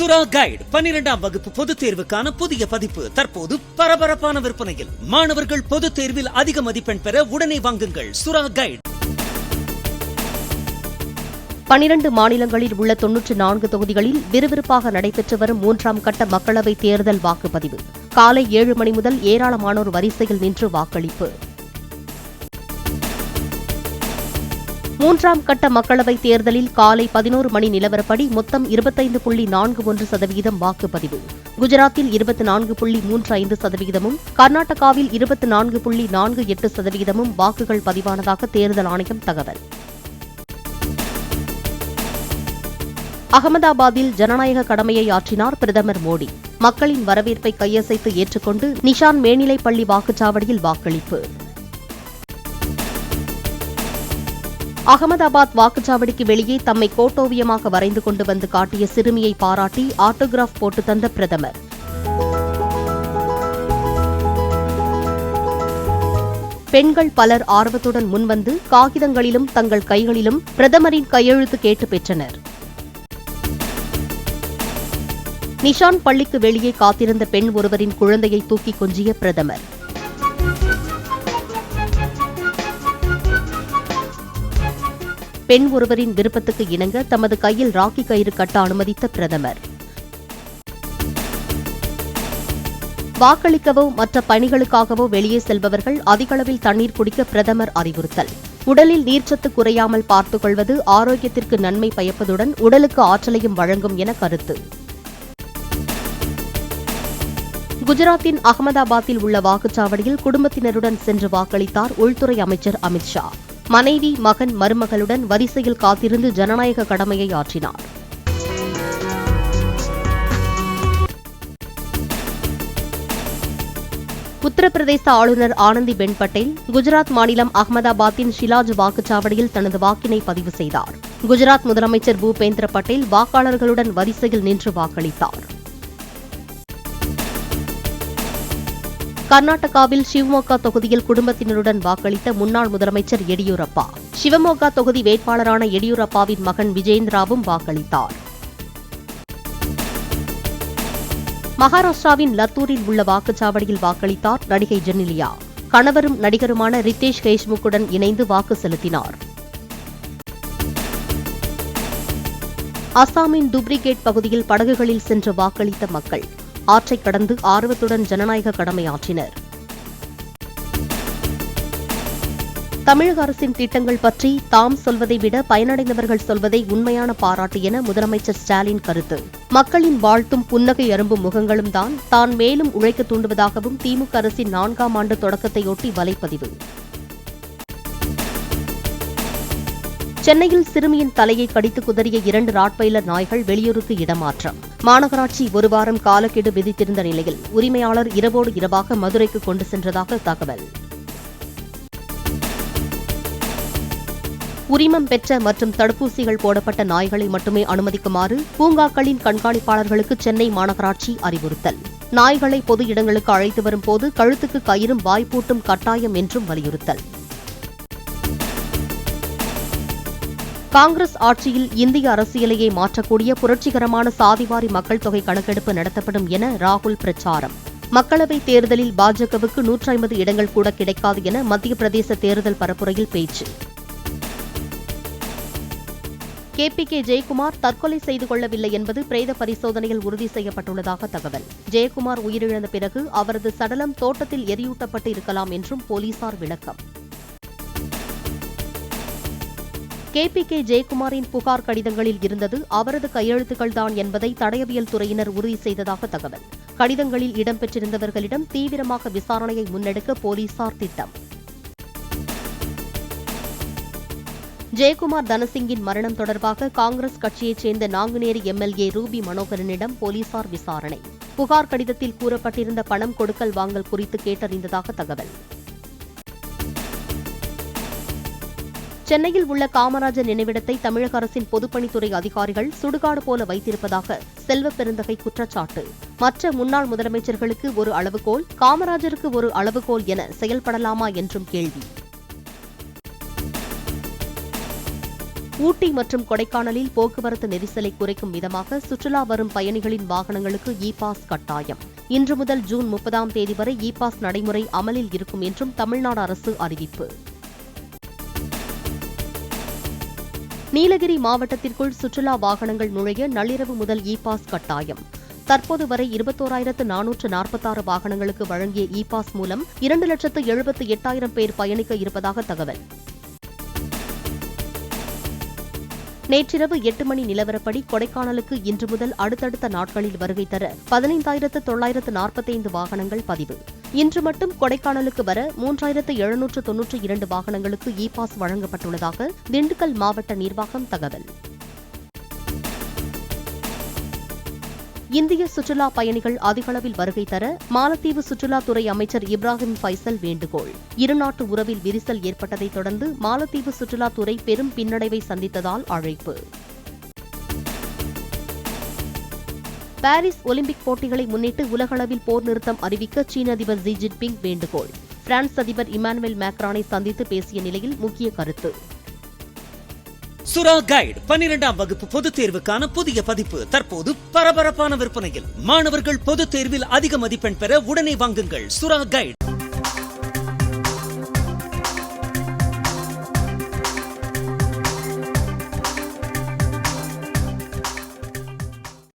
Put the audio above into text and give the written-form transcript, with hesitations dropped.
சுறா கைடு 12ஆம் வகுப்பு பொதுத் தேர்வுக்கான புதிய பதிப்பு தற்போது பரபரப்பான விற்பனையில். மாணவர்கள் பொதுத் தேர்வில் அதிக மதிப்பெண் பெற உடனே வாங்குங்கள் சுறா கைடு. 12 மாநிலங்களில் உள்ள 94 தொகுதிகளில் விறுவிறுப்பாக நடைபெற்று வரும் 3ஆம் கட்ட மக்களவைத் தேர்தல் வாக்குப்பதிவு. காலை 7 மணி முதல் ஏராளமானோர் வரிசையில் நின்று வாக்களிப்பு. 3ஆம் கட்ட மக்களவைத் தேர்தலில் காலை 11 மணி நிலவரப்படி மொத்தம் 25.41% வாக்குப்பதிவு. குஜராத்தில் 24.35%, கர்நாடகாவில் 24.48% வாக்குகள் பதிவானதாக தேர்தல் ஆணையம் தகவல். அகமதாபாத்தில் ஜனநாயக கடமையை ஆற்றினார் பிரதமர் மோடி. மக்களின் வரவேற்பை கையசைத்து ஏற்றுக்கொண்டு நிஷான் மேல்நிலைப் பள்ளி வாக்குச்சாவடியில் வாக்களிப்பு. அகமதாபாத் வாக்குச்சாவடிக்கு வெளியே தம்மை கோட்டோவியமாக வரைந்து கொண்டு வந்து காட்டிய சிறுமியை பாராட்டி ஆட்டோகிராஃப் போட்டு தந்த பிரதமர். பெண்கள் பலர் ஆர்வத்துடன் முன்வந்து காகிதங்களிலும் தங்கள் கைகளிலும் பிரதமரின் கையெழுத்து கேட்டு பெற்றனர். நிஷான் பள்ளிக்கு வெளியே காத்திருந்த பெண் ஒருவரின் குழந்தையை தூக்கி கொஞ்சிய பிரதமர். பெண் ஒருவரின் விருப்பத்துக்கு இணங்க தமது கையில் ராக்கி கயிறு கட்ட அனுமதித்த பிரதமர். வாக்களிக்கவோ மற்ற பணிகளுக்காகவோ வெளியே செல்பவர்கள் அதிகளவில் தண்ணீர் குடிக்க பிரதமர் அறிவுறுத்தல். உடலில் நீர்ச்சத்து குறையாமல் பார்த்துக் கொள்வது ஆரோக்கியத்திற்கு நன்மை பயப்பதுடன் உடலுக்கு ஆற்றலையும் வழங்கும் என கருத்து. குஜராத்தின் அகமதாபாத்தில் உள்ள வாக்குச்சாவடியில் குடும்பத்தினருடன் சென்று வாக்களித்தார் உள்துறை அமைச்சர் அமித் ஷா. மனைவி, மகன், மருமகளுடன் வரிசையில் காத்திருந்து ஜனநாயக கடமையை ஆற்றினார். உத்தரப்பிரதேச ஆளுநர் ஆனந்திபென் பட்டேல் குஜராத் மாநிலம் அகமதாபாத்தின் ஷிலாஜ் வாக்குச்சாவடியில் தனது வாக்கினை பதிவு செய்தார். குஜராத் முதலமைச்சர் பூபேந்திர பட்டேல் வாக்காளர்களுடன் வரிசையில் நின்று வாக்களித்தார். கர்நாடகாவில் ஷிவமோகா தொகுதியில் குடும்பத்தினருடன் வாக்களித்த முன்னாள் முதலமைச்சர் எடியூரப்பா. ஷிவமோகா தொகுதி வேட்பாளரான எடியூரப்பாவின் மகன் விஜேந்திராவும் வாக்களித்தார். மகாராஷ்டிராவின் லத்தூரில் உள்ள வாக்குச்சாவடியில் வாக்களித்தார் நடிகை ஜெனிலியா. கணவரும் நடிகருமான ரித்தேஷ் தேஷ்முக்குடன் இணைந்து வாக்கு செலுத்தினார். அசாமின் துப்ரிகேட் பகுதியில் படகுகளில் சென்று வாக்களித்த மக்கள் ஆற்றை கடந்து ஆர்வத்துடன் ஜனநாயக கடமை ஆற்றினர். தமிழக அரசின் திட்டங்கள் பற்றி தாம் சொல்வதை விட பயனடைந்தவர்கள் சொல்வதை உண்மையான பாராட்டு என முதலமைச்சர் ஸ்டாலின் கருத்து. மக்களின் வாழ்த்தும் புன்னகை அரும்பும் முகங்களும் தான் மேலும் உழைக்க தூண்டுவதாகவும் திமுக அரசின் 4ஆம் ஆண்டு தொடக்கத்தையொட்டி வலைப்பதிவு. சென்னையில் சிறுமியின் தலையை கடித்து குதறிய 2 ராட்வைலர் நாய்கள் வெளியூருக்கு இடமாற்றம். மாநகராட்சி ஒரு வாரம் காலக்கெடு விதித்திருந்த நிலையில் உரிமையாளர் இரவோடு இரவாக மதுரைக்கு கொண்டு சென்றதாக தகவல். உரிமம் பெற்ற மற்றும் தடுப்பூசிகள் போடப்பட்ட நாய்களை மட்டுமே அனுமதிக்குமாறு பூங்காக்களின் கண்காணிப்பாளர்களுக்கு சென்னை மாநகராட்சி அறிவுறுத்தல். நாய்களை பொது இடங்களுக்கு அழைத்து வரும்போது கழுத்துக்கு கயிறும் வாய்ப்பூட்டும் கட்டாயம் என்றும் வலியுறுத்தல். காங்கிரஸ் ஆட்சியில் இந்திய அரசியலையே மாற்றக்கூடிய புரட்சிகரமான சாதிவாரி மக்கள் தொகை கணக்கெடுப்பு நடத்தப்படும் என ராகுல் பிரச்சாரம். மக்களவைத் தேர்தலில் பாஜகவுக்கு 150 இடங்கள் கூட கிடைக்காது என மத்திய பிரதேச தேர்தல் பரப்புரையில் பேச்சு. KPK ஜெயக்குமார் தற்கொலை செய்து கொள்ளவில்லை என்பது பிரேத பரிசோதனையில் உறுதி செய்யப்பட்டுள்ளதாக தகவல். ஜெயக்குமார் உயிரிழந்த பிறகு அவரது சடலம் தோட்டத்தில் எரியூட்டப்பட்டு இருக்கலாம் என்றும் போலீசார் விளக்கம். KPK ஜெயக்குமாரின் புகார் கடிதங்களில் இருந்தது அவரது கையெழுத்துக்கள்தான் என்பதை தடயவியல் துறையினர் உறுதி செய்ததாக தகவல். கடிதங்களில் இடம்பெற்றிருந்தவர்களிடம் தீவிரமாக விசாரணையை முன்னெடுக்க போலீசார் திட்டம். ஜெயக்குமார் தனசிங்கின் மரணம் தொடர்பாக காங்கிரஸ் கட்சியைச் சேர்ந்த நாங்குநேரி MLA ரூபி மனோகரனிடம் போலீசார் விசாரணை. புகார் கடிதத்தில் கூறப்பட்டிருந்த பணம் கொடுக்கல் வாங்கல் குறித்து கேட்டறிந்ததாக தகவல். சென்னையில் உள்ள காமராஜர் நினைவிடத்தை தமிழக அரசின் பொதுப்பணித்துறை அதிகாரிகள் சுடுகாடு போல வைத்திருப்பதாக செல்வ பெருந்தகை குற்றச்சாட்டு. மற்ற முன்னாள் முதலமைச்சர்களுக்கு ஒரு அளவுகோல், காமராஜருக்கு ஒரு அளவுகோல் என செயல்படலாமா என்றும் கேள்வி. ஊட்டி மற்றும் கொடைக்கானலில் போக்குவரத்து நெரிசலை குறைக்கும் விதமாக சுற்றுலா வரும் பயணிகளின் வாகனங்களுக்கு இ பாஸ் கட்டாயம். இன்று முதல் ஜூன் 30ஆம் தேதி வரை இ பாஸ் நடைமுறை அமலில் இருக்கும் என்றும் தமிழ்நாடு அரசு அறிவிப்பு. நீலகிரி மாவட்டத்திற்குள் சுற்றுலா வாகனங்கள் நுழைய நள்ளிரவு முதல் இ பாஸ் கட்டாயம். தற்போது வரை 21,446 வாகனங்களுக்கு வழங்கிய இ பாஸ் மூலம் 2,78,000 பேர் பயணிக்க இருப்பதாக தகவல். நேற்றிரவு 8 மணி நிலவரப்படி கொடைக்கானலுக்கு இன்று முதல் அடுத்தடுத்த நாட்களில் வருகை தர 15,945 வாகனங்கள் பதிவு. இன்று மட்டும் கொடைக்கானலுக்கு வர 3,792 வாகனங்களுக்கு இ பாஸ் வழங்கப்பட்டுள்ளதாக திண்டுக்கல் மாவட்ட நிர்வாகம் தகவல். இந்திய சுற்றுலா பயணிகள் அதிகளவில் வருகை தர மாலத்தீவு சுற்றுலாத்துறை அமைச்சர் இப்ராஹிம் பைசல் வேண்டுகோள். இருநாட்டு உறவில் விரிசல் ஏற்பட்டதைத் தொடர்ந்து மாலத்தீவு சுற்றுலாத்துறை பெரும் பின்னடைவை சந்தித்ததால் அழைப்பு. பாரிஸ் ஒலிம்பிக் போட்டிகளை முன்னிட்டு உலகளவில் போர் நிறுத்தம் அறிவிக்க சீன அதிபர் ஜி ஜின்பிங் வேண்டுகோள். பிரான்ஸ் அதிபர் இமானுவேல் மேக்ரானை சந்தித்து பேசிய நிலையில் முக்கிய கருத்து. சுறா கைடு 12ஆம் வகுப்பு பொதுத் தேர்வுக்கான புதிய பதிப்பு தற்போது பரபரப்பான விற்பனையில். மாணவர்கள் பொதுத் தேர்வில் அதிக மதிப்பெண் பெற உடனே வாங்குங்கள் சுறா கைடு.